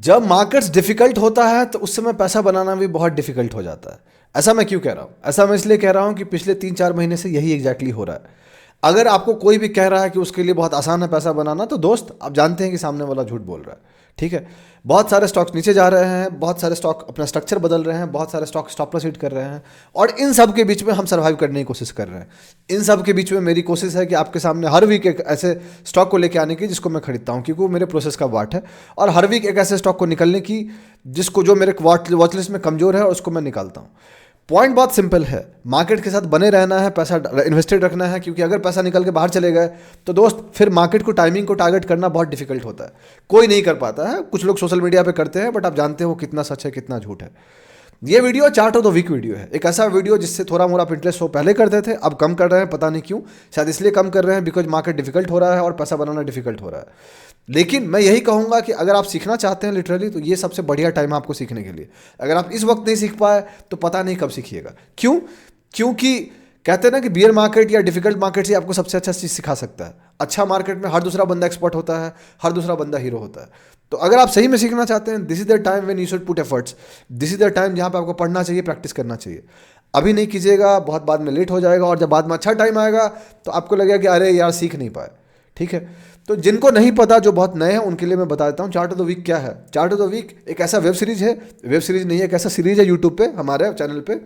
जब markets difficult होता है तो उस समय पैसा बनाना भी बहुत डिफिकल्ट हो जाता है। ऐसा मैं क्यों कह रहा हूँ? ऐसा मैं इसलिए कह रहा हूँ कि पिछले 3-4 महीने से यही एग्जैक्टली हो रहा है। अगर आपको कोई भी कह रहा है कि उसके लिए बहुत आसान है पैसा बनाना, तो दोस्त आप जानते हैं कि सामने वाला झूठ बोल रहा है। ठीक है, बहुत सारे स्टॉक्स नीचे जा रहे हैं, बहुत सारे स्टॉक अपना स्ट्रक्चर बदल रहे हैं, बहुत सारे स्टॉक स्टॉप लॉस हिट कर रहे हैं, और इन सब के बीच में हम सर्वाइव करने की कोशिश कर रहे हैं। इन सब के बीच में मेरी कोशिश है कि आपके सामने हर वीक एक ऐसे स्टॉक को लेके आने की जिसको मैं खरीदता हूँ, क्योंकि वो मेरे प्रोसेस का पार्ट है, और हर वीक एक ऐसे स्टॉक को निकलने की जिसको जो मेरे वॉच लिस्ट में कमजोर है और उसको मैं निकालता हूँ। पॉइंट बहुत सिंपल है, मार्केट के साथ बने रहना है, पैसा इन्वेस्टेड रखना है, क्योंकि अगर पैसा निकल के बाहर चले गए तो दोस्त फिर मार्केट को टाइमिंग को टारगेट करना बहुत डिफिकल्ट होता है। कोई नहीं कर पाता है, कुछ लोग सोशल मीडिया पे करते हैं, बट आप जानते हो कितना सच है कितना झूठ है। ये video chart of the week video है, एक ऐसा वीडियो जिससे थोड़ा मोड़ा आप इंटरेस्ट हो पहले करते थे, अब कम कर रहे हैं, पता नहीं क्यों, शायद इसलिए कम कर रहे हैं बिकॉज मार्केट डिफिकल्ट हो रहा है और पैसा बनाना डिफिकल्ट हो रहा है। लेकिन मैं यही कहूंगा कि अगर आप सीखना चाहते हैं लिटरली, तो ये सबसे बढ़िया टाइम है आपको सीखने के लिए। अगर आप इस वक्त नहीं सीख पाए तो पता नहीं कब सीखिएगा। क्यों? क्योंकि कहते हैं ना कि बियर मार्केट या डिफिकल्ट मार्केट से आपको सबसे अच्छा चीज़ सिखा सकता है। अच्छा मार्केट में हर दूसरा बंदा एक्सपर्ट होता है, हर दूसरा बंदा हीरो होता है। तो अगर आप सही में सीखना चाहते हैं, this is the time when you should put efforts. This is the time जहाँ पे आपको पढ़ना चाहिए, प्रैक्टिस करना चाहिए। अभी नहीं कीजिएगा, बहुत बाद में लेट हो जाएगा, और जब बाद में अच्छा टाइम आएगा तो आपको लगेगा कि अरे यार सीख नहीं पाए। ठीक है, तो जिनको नहीं पता, जो बहुत नए हैं, उनके लिए मैं बता देता हूँ चार्ट ऑफ द वीक क्या है। चार्ट ऑफ द वीक एक ऐसा वेब सीरीज है, वेब सीरीज नहीं है, एक ऐसा सीरीज है यूट्यूब पे, हमारे चैनल पे,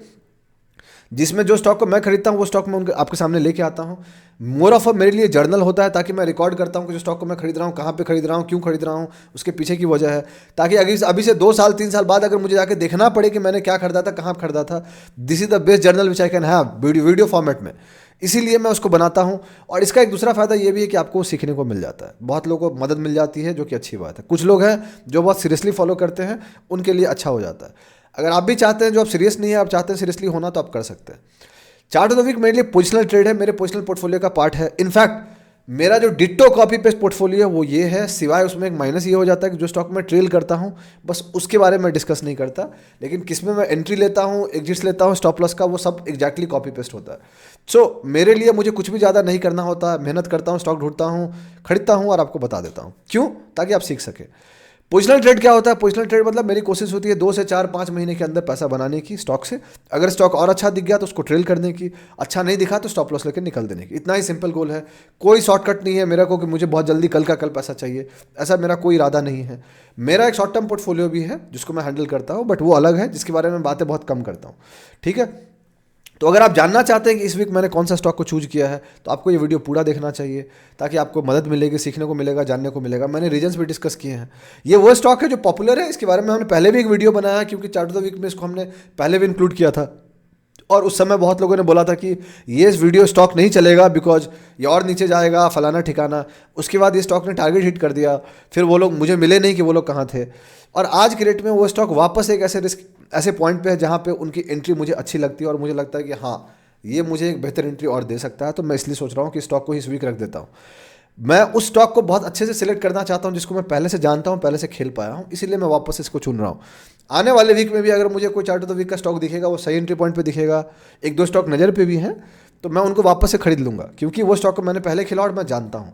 जिसमें जो स्टॉक को मैं खरीदता हूँ वो स्टॉक मैं उनके आपके सामने लेके आता हूँ। मोर ऑफ मेरे लिए जर्नल होता है, ताकि मैं रिकॉर्ड करता हूँ कि जो स्टॉक को मैं खरीद रहा हूँ, कहाँ पे खरीद रहा हूँ, क्यों खरीद रहा हूँ, उसके पीछे की वजह है, ताकि अभी से 2 साल 3 साल बाद अगर मुझे जाके देखना पड़े कि मैंने क्या खरीदा था, कहाँ खरीदा था, this is the best journal which I can have video format में। इसीलिए मैं उसको बनाता हूँ। और इसका एक दूसरा फायदा ये भी है कि आपको सीखने को मिल जाता है, बहुत लोगों को मदद मिल जाती है, जो कि अच्छी बात है। कुछ लोग हैं जो बहुत सीरियसली फॉलो करते हैं, उनके लिए अच्छा हो जाता है। अगर आप भी चाहते हैं, जो आप सीरियस नहीं है, आप चाहते हैं सीरियसली होना, तो आप कर सकते हैं। चार्ट ऑफ द वीक मेरे लिए पोजिशनल ट्रेड है, मेरे पोजिशनल पोर्टफोलियो का पार्ट है। इनफैक्ट मेरा जो डिट्टो कॉपी पेस्ट पोर्टफोलियो है वो ये है, सिवाय उसमें एक माइनस ये हो जाता है कि जो स्टॉक मैं ट्रेल करता हूँ बस उसके बारे में डिस्कस नहीं करता, लेकिन किसमें मैं एंट्री लेता हूँ, एग्जिट्स लेता हूँ, स्टॉप लॉस का, वो सब एग्जैक्टली कॉपी पेस्ट होता है। सो मेरे लिए मुझे कुछ भी ज़्यादा नहीं करना होता, मेहनत करता हूँ, स्टॉक ढूंढता हूँ, खरीदता हूँ और आपको बता देता हूँ। क्यों? ताकि आप सीख सकें। पोजिशनल ट्रेड क्या होता है? पोजिशनल ट्रेड मतलब मेरी कोशिश होती है 2 से 4-5 महीने के अंदर पैसा बनाने की स्टॉक से। अगर स्टॉक और अच्छा दिख गया तो उसको ट्रेल करने की, अच्छा नहीं दिखा तो स्टॉप लॉस लेकर निकल देने की। इतना ही सिंपल गोल है, कोई शॉर्टकट नहीं है मेरा को कि मुझे बहुत जल्दी कल का कल पैसा चाहिए, ऐसा मेरा कोई इरादा नहीं है। मेरा एक शॉर्ट टर्म पोर्टफोलियो भी है जिसको मैं हैंडल करता हूँ, बट वो अलग है, जिसके बारे में बातें बहुत कम करता हूँ। ठीक है, तो अगर आप जानना चाहते हैं कि इस वीक मैंने कौन सा स्टॉक को चूज किया है, तो आपको ये वीडियो पूरा देखना चाहिए, ताकि आपको मदद मिलेगी, सीखने को मिलेगा, जानने को मिलेगा। मैंने रीजंस भी डिस्कस किए हैं। ये वो स्टॉक है जो पॉपुलर है, इसके बारे में हमने पहले भी एक वीडियो बनाया है, क्योंकि चार्ट ऑफ द वीक में इसको हमने पहले भी इंक्लूड किया था, और उस समय बहुत लोगों ने बोला था कि ये वीडियो स्टॉक नहीं चलेगा बिकॉज ये और नीचे जाएगा, फलाना ठिकाना। उसके बाद ये स्टॉक ने टारगेट हिट कर दिया, फिर वो लोग मुझे मिले नहीं कि वो लोग कहाँ थे, और आज के रेट में वो स्टॉक वापस एक ऐसे पॉइंट पे है जहाँ पे उनकी एंट्री मुझे अच्छी लगती है, और मुझे लगता है कि हाँ ये मुझे एक बेहतर एंट्री और दे सकता है। तो मैं इसलिए सोच रहा हूँ कि स्टॉक को इस वीक रख देता हूँ। मैं उस स्टॉक को बहुत अच्छे से सिलेक्ट करना चाहता हूँ जिसको मैं पहले से जानता हूँ, पहले से खेल पाया हूँ, इसीलिए मैं वापस इसको चुन रहा हूँ। आने वाले वीक में भी अगर मुझे कोई चार्ट ऑफ द वीक का स्टॉक दिखेगा, वो सही एंट्री पॉइंट पे दिखेगा, 1-2 स्टॉक नज़र पे भी हैं, तो मैं उनको वापस से खरीद लूँगा, क्योंकि वो स्टॉक को मैंने पहले खेला और मैं जानता हूँ।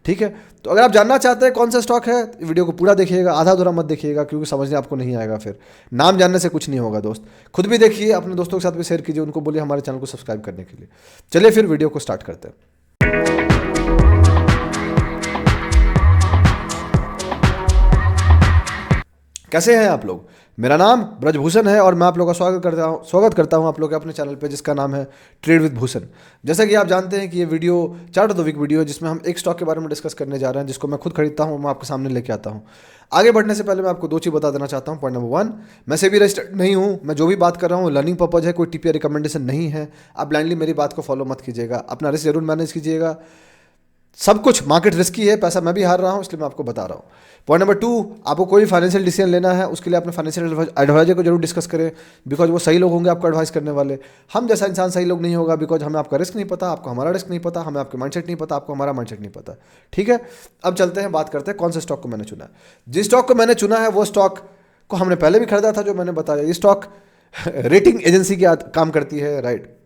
ठीक है, तो अगर आप जानना चाहते हैं कौन सा स्टॉक है, वीडियो को पूरा देखिएगा, आधा अधूरा मत देखिएगा, क्योंकि समझने आपको नहीं आएगा, फिर नाम जानने से कुछ नहीं होगा। दोस्त खुद भी देखिए, अपने दोस्तों के साथ भी शेयर कीजिए, उनको बोलिए हमारे चैनल को सब्सक्राइब करने के लिए। चलिए फिर वीडियो को स्टार्ट करते हैं। कैसे हैं आप लोग? मेरा नाम ब्रजभूषण है और मैं आप लोगों का स्वागत करता हूं आप लोग के अपने चैनल पे, जिसका नाम है ट्रेड विद भूषण। जैसा कि आप जानते हैं कि ये video chart of the week video है, जिसमें हम एक स्टॉक के बारे में डिस्कस करने जा रहे हैं, जिसको मैं खुद खरीदता हूं, मैं आपके सामने लेके आता हूं। आगे बढ़ने से पहले मैं आपको 2 चीज़ बता देना चाहता हूँ। पॉइंट नंबर 1, मैं सेबी रजिस्टर्ड नहीं हूँ, मैं जो भी बात कर रहा हूँ लर्निंग पर्पज है, कोई टीपीआई रिकमेंडेशन नहीं है। आप ब्लाइंडली मेरी बात को फॉलो मत कीजिएगा, अपना रिस्क जरूर मैनेज कीजिएगा। सब कुछ मार्केट रिस्की है, पैसा मैं भी हार रहा हूँ, इसलिए मैं आपको बता रहा हूँ। पॉइंट नंबर 2, आपको कोई फाइनेंशियल डिसीजन लेना है, उसके लिए अपने फाइनेंशियल एडवाइजर को जरूर डिस्कस करें, बिकॉज वो सही लोग होंगे आपको एडवाइस करने वाले। हम जैसा इंसान सही लोग नहीं होगा, बिकॉज हमें आपका रिस्क नहीं पता, आपको हमारा रिस्क नहीं पता, हमें आपके माइंडसेट नहीं पता, आपको हमारा माइंडसेट नहीं पता। ठीक है, अब चलते हैं, बात करते हैं कौन सा स्टॉक को मैंने चुना है। जिस स्टॉक को मैंने चुना है वो स्टॉक को हमने पहले भी खरीदा था, जो मैंने बताया। ये स्टॉक रेटिंग एजेंसी की काम करती है, राइट।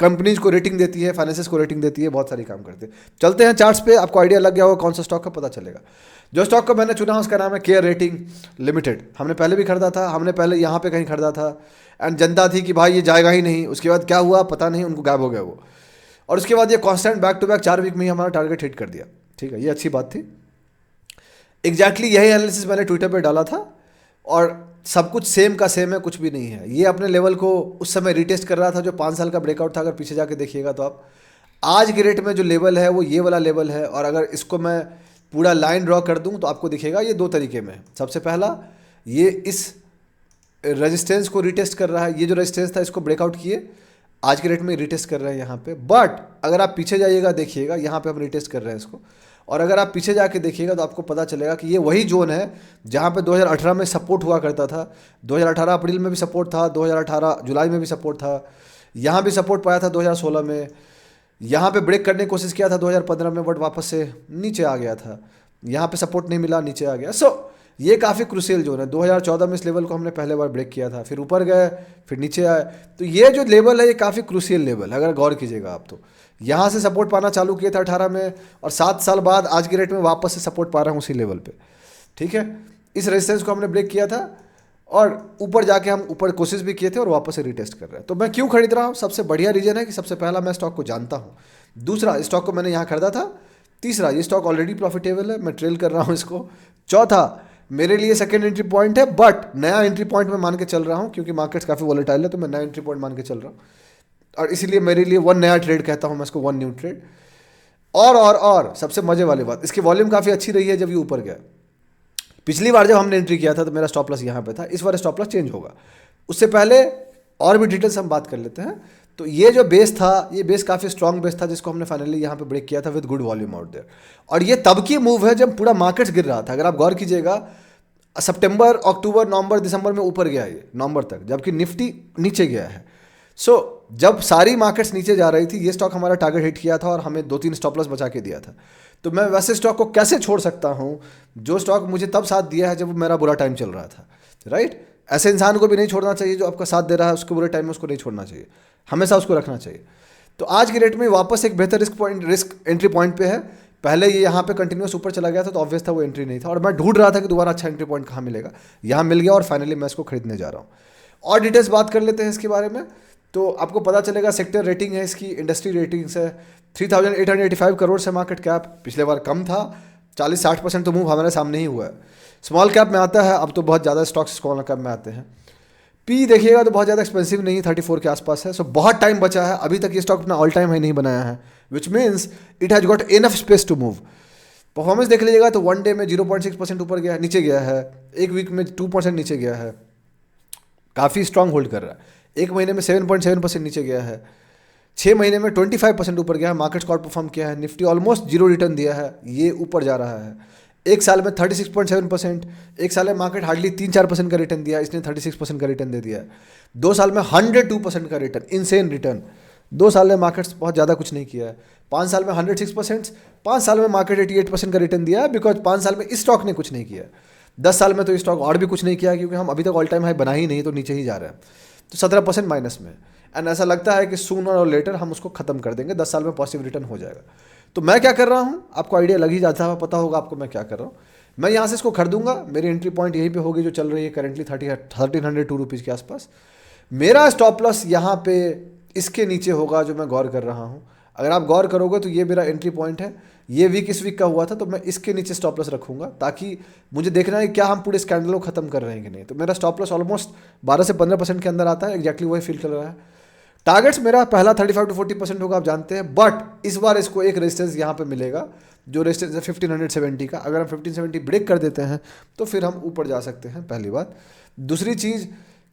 कंपनीज को रेटिंग देती है, फाइनेंसेस को रेटिंग देती है, बहुत सारी काम करते हैं। चलते हैं चार्ट्स पे, आपको आइडिया लग गया होगा कौन सा स्टॉक का, पता चलेगा। जो स्टॉक को मैंने चुना उसका नाम है केयर रेटिंग लिमिटेड। हमने पहले भी खरीदा था, हमने पहले यहाँ पे कहीं खरीदा था, एंड जनता थी कि भाई ये जाएगा ही नहीं। उसके बाद क्या हुआ पता नहीं, उनको गायब हो गया वो। और उसके बाद ये constant back to back 4 week में ही हमारा टारगेट हिट कर दिया। ठीक है, ये अच्छी बात थी। एग्जैक्टली यही एनालिसिस मैंने ट्विटर पे डाला था, और सब कुछ सेम का सेम है, कुछ भी नहीं है। ये अपने लेवल को उस समय रिटेस्ट कर रहा था जो 5 साल का ब्रेकआउट था। अगर पीछे जाके देखिएगा तो आप आज के रेट में जो लेवल है वो ये वाला लेवल है। और अगर इसको मैं पूरा लाइन ड्रॉ कर दूं तो आपको दिखेगा ये 2 तरीके में। सबसे पहला, ये इस रेजिस्टेंस को रिटेस्ट कर रहा है। ये जो रेजिस्टेंस था इसको ब्रेकआउट किए, आज के रेट में रिटेस्ट कर रहे हैं यहाँ पे। बट अगर आप पीछे जाइएगा देखिएगा, यहाँ पे हम रिटेस्ट कर रहे हैं इसको। और अगर आप पीछे जाके देखिएगा तो आपको पता चलेगा कि ये वही जोन है जहाँ पे 2018 में सपोर्ट हुआ करता था। 2018 अप्रैल में भी सपोर्ट था, 2018 जुलाई में भी सपोर्ट था, यहाँ भी सपोर्ट पाया था 2016 में। यहाँ पे ब्रेक करने की कोशिश किया था 2015 में, बट वापस से नीचे आ गया था। यहाँ पे सपोर्ट नहीं मिला, नीचे आ गया। सो ये काफ़ी क्रूशियल जोन है। 2014 में इस लेवल को हमने पहले बार ब्रेक किया था, फिर ऊपर गए, फिर नीचे आए। तो ये जो लेवल है ये काफ़ी क्रूशियल लेवल है, अगर गौर कीजिएगा आप तो। यहाँ से सपोर्ट पाना चालू किया था 18 में, और 7 साल बाद आज के रेट में वापस से सपोर्ट पा रहा हूँ उसी लेवल पे। ठीक है, इस रेजिस्टेंस को हमने ब्रेक किया था और ऊपर जाके हम ऊपर कोशिश भी किए थे और वापस से रिटेस्ट कर रहे हैं। तो मैं क्यों खरीद रहा हूँ? सबसे बढ़िया रीजन है कि सबसे पहला मैं स्टॉक को जानता हूँ, दूसरा स्टॉक को मैंने यहाँ खरीदा था, तीसरा ये स्टॉक ऑलरेडी प्रॉफिटेबल है, मैं ट्रेल कर रहा हूँ इसको, चौथा मेरे लिए सेकेंड एंट्री पॉइंट है, बट नया एंट्री पॉइंट मैं मान के चल रहा हूँ क्योंकि मार्केट्स काफ़ी वॉलेटाइल है, तो मैं नया एंट्री पॉइंट मान के चल रहा हूँ। और इसीलिए मेरे लिए 1 नया ट्रेड कहता हूँ मैं इसको, 1 न्यू ट्रेड। और सबसे मजे वाली बात, इसकी वॉल्यूम काफ़ी अच्छी रही है जब ये ऊपर गया। पिछली बार जब हमने एंट्री किया था तो मेरा स्टॉप लॉस यहाँ पे था, इस बार स्टॉप लॉस चेंज होगा। उससे पहले और भी डिटेल्स हम बात कर लेते हैं। तो ये जो बेस था, ये बेस काफ़ी स्ट्रॉन्ग बेस था जिसको हमने फाइनली यहाँ पे ब्रेक किया था with good volume out there. और ये तब की मूव है जब पूरा मार्केट्स गिर रहा था। अगर आप गौर कीजिएगा, सितंबर, अक्टूबर, नवंबर, दिसंबर में ऊपर गया ये नवंबर तक, जबकि निफ्टी नीचे गया है। जब सारी मार्केट्स नीचे जा रही थी, ये स्टॉक हमारा टारगेट हिट किया था और हमें 2-3 स्टॉप लॉस बचा के दिया था। तो मैं वैसे स्टॉक को कैसे छोड़ सकता हूँ जो स्टॉक मुझे तब साथ दिया है जब मेरा बुरा टाइम चल रहा था, राइट? ऐसे इंसान को भी नहीं छोड़ना चाहिए जो आपका साथ दे रहा है, उसके बुरे टाइम में उसको नहीं छोड़ना चाहिए, हमेशा उसको रखना चाहिए। तो आज के रेट में वापस एक बेहतर रिस्क एंट्री पॉइंट पे है। पहले ये यहाँ पे कंटिन्यूस ऊपर चला गया था तो ऑब्वियस था वो एंट्री नहीं था, और मैं ढूंढ रहा था कि दोबारा अच्छा एंट्री पॉइंट कहाँ मिलेगा, यहाँ मिल गया और फाइनली मैं इसको खरीदने जा रहा हूँ। और डिटेल्स बात कर लेते हैं इसके बारे में, तो आपको पता चलेगा। सेक्टर रेटिंग है इसकी, इंडस्ट्री रेटिंग्स है, 3885 करोड़ से मार्केट कैप, पिछले बार कम था, 40-60% तो मूव हमारे सामने ही हुआ है। स्मॉल कैप में आता है, अब तो बहुत ज़्यादा स्टॉक्स स्मॉल कैप में आते हैं। पी देखिएगा तो बहुत ज़्यादा एक्सपेंसिव नहीं, 34 के आसपास है। सो बहुत टाइम बचा है, अभी तक ये स्टॉक अपना ऑल टाइम हाई नहीं बनाया है, which means it has got enough space to move. Performance देख लीजिएगा तो 1 डे में 0.6% ऊपर गया है, नीचे गया है, 1 वीक में 2% नीचे गया है, काफ़ी स्ट्रांग होल्ड कर रहा है। 1 महीने में 7.7% नीचे गया है, 6 महीने में 25% ऊपर गया है, मार्केट्स को आउट परफॉर्म किया है। निफ्टी ऑलमोस्ट 0 रिटर्न दिया है, ये ऊपर जा रहा है। 1 साल में 36.7%, 1 साल में मार्केट हार्डली 3-4% का रिटर्न दिया, इसने 36% का रिटर्न दे दिया है। 2 साल में 102% का रिटर्न, इनसेन रिटर्न। 2 साल में मार्केट्स बहुत ज़्यादा कुछ नहीं किया है। 5 साल में 106%, 5 साल में मार्केट 88% का रिटर्न दिया है, बिकॉज 5 साल में इस स्टॉक ने कुछ नहीं किया। 10 साल में तो स्टॉक और भी कुछ नहीं किया क्योंकि हम अभी तक ऑल टाइम हाई बना ही नहीं, तो नीचे ही जा रहे हैं, तो 17% माइनस में। एंड ऐसा लगता है कि सूनर और लेटर हम उसको खत्म कर देंगे, 10 साल में पॉजिटिव रिटर्न हो जाएगा। तो मैं क्या कर रहा हूँ, आपको आइडिया लग ही जाता है, पता होगा आपको मैं क्या कर रहा हूँ। मैं यहाँ से इसको खरीदूंगा, मेरी एंट्री पॉइंट यहीं पे होगी जो चल रही है करेंटली 1302 रुपीज़ के आसपास। मेरा स्टॉप लॉस यहाँ पे इसके नीचे होगा जो मैं गौर कर रहा हूँ। अगर आप गौर करोगे तो ये मेरा एंट्री पॉइंट है, ये वीक इस वीक का हुआ था, तो मैं इसके नीचे स्टॉप लॉस रखूंगा ताकि मुझे देखना है क्या हम पूरे स्कैंडल को खत्म कर रहे हैं कि नहीं। तो मेरा स्टॉप लॉस ऑलमोस्ट 12 से 15% के अंदर आता है, एग्जैक्टली वही फील कर रहा है। टारगेट्स मेरा पहला 35-40% होगा, आप जानते हैं, बट इस बार इसको एक रेजिस्टेंस यहाँ पे मिलेगा जो रेजिस्टेंस है 1570 का। अगर हम 1570 ब्रेक कर देते हैं तो फिर हम ऊपर जा सकते हैं, पहली बात। दूसरी चीज़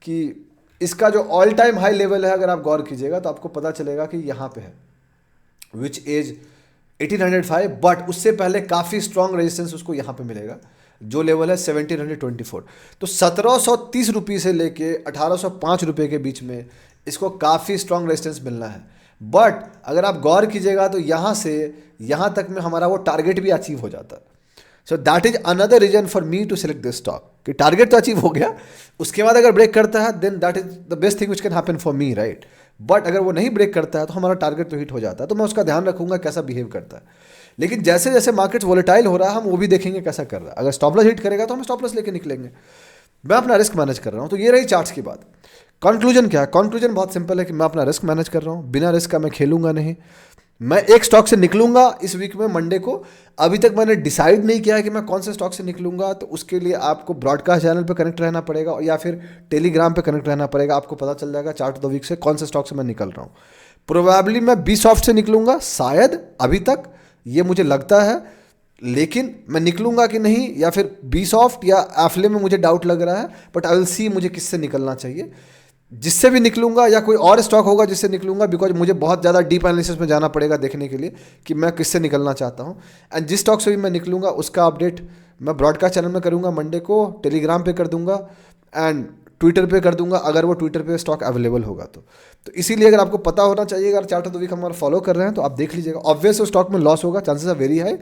कि इसका जो ऑल टाइम हाई लेवल है, अगर आप गौर कीजिएगा तो आपको पता चलेगा कि यहाँ पे है, विच इज 1805, बट उससे पहले काफ़ी स्ट्रॉन्ग रेजिस्टेंस उसको यहाँ पे मिलेगा जो लेवल है 1724। तो 1730 रुपये से लेके 1805 रुपये के बीच में इसको काफ़ी स्ट्रॉन्ग रेजिस्टेंस मिलना है। बट अगर आप गौर कीजिएगा तो यहाँ से यहाँ तक में हमारा वो टारगेट भी अचीव हो जाता है। So that is another reason for me to select this stock कि टारगेट तो अचीव हो गया, उसके बाद अगर ब्रेक करता है then that is the best thing which can happen for me, right. But अगर वो नहीं ब्रेक करता है तो हमारा टारगेट तो हिट हो जाता है, तो मैं उसका ध्यान रखूंगा कैसा बिहेव करता है। लेकिन जैसे जैसे मार्केट वोलेटाइल हो रहा है हम वो भी देखेंगे कैसा कर रहा है। अगर स्टॉप लॉस हिट करेगा तो हम स्टॉप लॉस लेके निकलेंगे। मैं अपना रिस्क मैनेज कर रहा हूँ। तो ये रही चार्ट्स की बात। कंक्लूजन क्या है? कंक्लूजन बहुत सिंपल है कि मैं अपना रिस्क मैनेज कर रहा हूँ, बिना रिस्क का मैं खेलूंगा नहीं। मैं एक स्टॉक से निकलूंगा इस वीक में मंडे को। अभी तक मैंने डिसाइड नहीं किया है कि मैं कौन से स्टॉक से निकलूंगा, तो उसके लिए आपको ब्रॉडकास्ट चैनल पे कनेक्ट रहना पड़ेगा या फिर टेलीग्राम पे कनेक्ट रहना पड़ेगा। आपको पता चल जाएगा चार्ट ऑफ द वीक से कौन से स्टॉक से मैं निकल रहा हूँ। प्रोबेबली मैं बी सॉफ्ट से निकलूंगा शायद, अभी तक ये मुझे लगता है, लेकिन मैं निकलूंगा कि नहीं, या फिर बी सॉफ्ट या एफले में मुझे डाउट लग रहा है। बट आई विल सी मुझे किससे निकलना चाहिए, जिससे भी निकलूंगा या कोई और स्टॉक होगा जिससे निकलूंगा, बिकॉज मुझे बहुत ज़्यादा डीप एनालिसिस में जाना पड़ेगा देखने के लिए कि मैं किससे निकलना चाहता हूँ। एंड जिस स्टॉक से भी मैं निकलूंगा उसका अपडेट मैं ब्रॉडकास्ट चैनल में करूंगा मंडे को, टेलीग्राम पे कर दूंगा एंड ट्विटर पे कर दूंगा, अगर वो ट्विटर पे स्टॉक अवेलेबल होगा तो इसीलिए अगर आपको पता होना चाहिए, अगर चार्ट ऑफ द वीक हमारा फॉलो कर रहे हैं तो आप देख लीजिएगा। ऑब्वियस स्टॉक में लॉस होगा, chances are very high.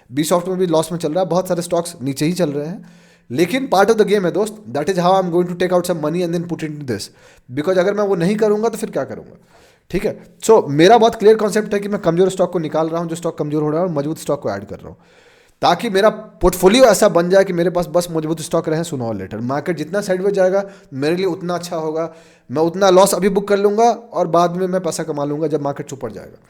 B soft में भी लॉस में चल रहा है, बहुत सारे स्टॉक्स नीचे ही चल रहे हैं, लेकिन पार्ट ऑफ द गेम है दोस्त। That is how I am going to take out some money and then put into this, because अगर मैं वो नहीं करूंगा तो फिर क्या करूंगा, ठीक है। सो मेरा बहुत क्लियर कॉन्सेप्ट है कि मैं कमजोर स्टॉक को निकाल रहा हूं, जो स्टॉक कमजोर हो रहा है, और मजबूत स्टॉक को ऐड कर रहा हूं, ताकि मेरा पोर्टफोलियो ऐसा बन जाए कि मेरे पास बस मजबूत स्टॉक रहे सुनो और लेटर। मार्केट जितना साइडवेज जाएगा मेरे लिए उतना अच्छा होगा, मैं उतना लॉस अभी बुक कर लूंगा और बाद में मैं पैसा कमा लूंगा जब मार्केट ऊपर जाएगा।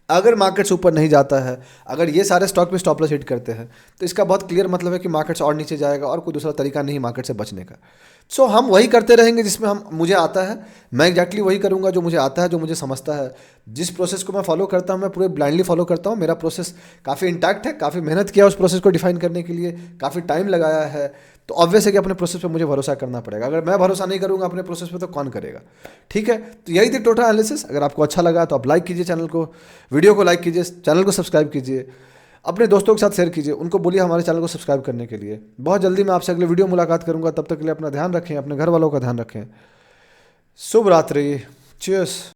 अगर मार्केट्स ऊपर नहीं जाता है, अगर ये सारे स्टॉक में स्टॉप लॉस हिट करते हैं, तो इसका बहुत क्लियर मतलब है कि मार्केट्स और नीचे जाएगा और कोई दूसरा तरीका नहीं मार्केट से बचने का। सो हम वही करते रहेंगे जिसमें मुझे आता है, मैं एग्जैक्टली वही करूंगा जो मुझे आता है, जो मुझे समझता है। जिस प्रोसेस को मैं फॉलो करता हूँ मैं पूरे ब्लाइंडली फॉलो करता हूँ। मेरा प्रोसेस काफ़ी इंटैक्ट है, काफ़ी मेहनत किया उस प्रोसेस को डिफाइन करने के लिए, काफ़ी टाइम लगाया है। तो ऑब्वियस है कि अपने प्रोसेस पे मुझे भरोसा करना पड़ेगा। अगर मैं भरोसा नहीं करूंगा अपने प्रोसेस पे तो कौन करेगा, ठीक है। तो यही थी टोटल एनालिसिस। अगर आपको अच्छा लगा तो आप लाइक कीजिए चैनल को, वीडियो को लाइक कीजिए, चैनल को सब्सक्राइब कीजिए, अपने दोस्तों के साथ शेयर कीजिए, उनको बोलिए हमारे चैनल को सब्सक्राइब करने के लिए। बहुत जल्दी मैं आपसे अगले वीडियो मुलाकात करूंगा, तब तक के लिए अपना ध्यान रखें, अपने घर वालों का ध्यान रखें। शुभ रात्रि, चीयर्स।